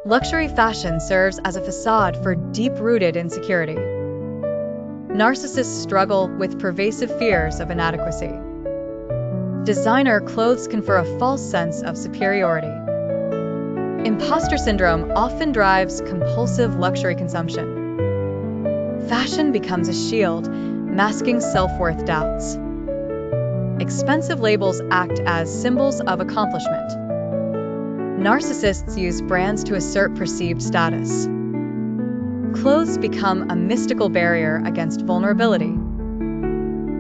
Luxury fashion serves as a facade for deep-rooted insecurity. Narcissists struggle with pervasive fears of inadequacy. Designer clothes confer a false sense of superiority. Imposter syndrome often drives compulsive luxury consumption. Fashion becomes a shield, masking self-worth doubts. Expensive labels act as symbols of accomplishment. Narcissists use brands to assert perceived status. Clothes become a mystical barrier against vulnerability.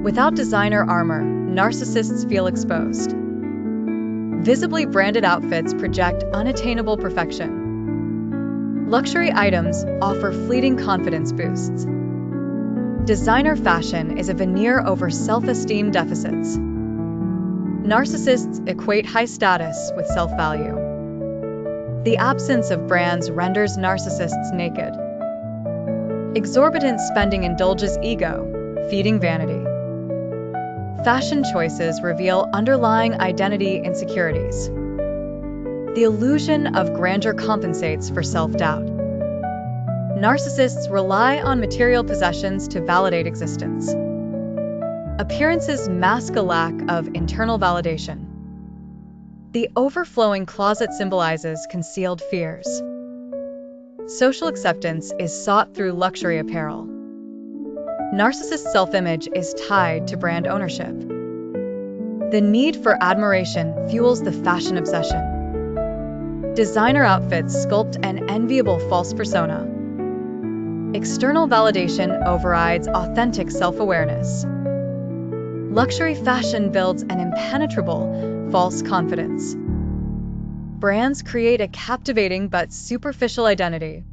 Without designer armor, narcissists feel exposed. Visibly branded outfits project unattainable perfection. Luxury items offer fleeting confidence boosts. Designer fashion is a veneer over self-esteem deficits. Narcissists equate high status with self-value. The absence of brands renders narcissists naked. Exorbitant spending indulges ego, feeding vanity. Fashion choices reveal underlying identity insecurities. The illusion of grandeur compensates for self-doubt. Narcissists rely on material possessions to validate existence. Appearances mask a lack of internal validation. The overflowing closet symbolizes concealed fears. Social acceptance is sought through luxury apparel. Narcissist self-image is tied to brand ownership. The need for admiration fuels the fashion obsession. Designer outfits sculpt an enviable false persona. External validation overrides authentic self-awareness. Luxury fashion builds an impenetrable, false confidence. Brands create a captivating but superficial identity.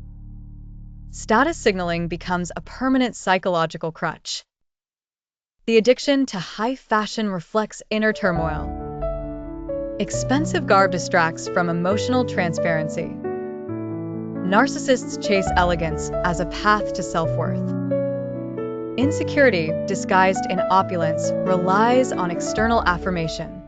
Status signaling becomes a permanent psychological crutch. The addiction to high fashion reflects inner turmoil. Expensive garb distracts from emotional transparency. Narcissists chase elegance as a path to self-worth. Insecurity, disguised in opulence, relies on external affirmation.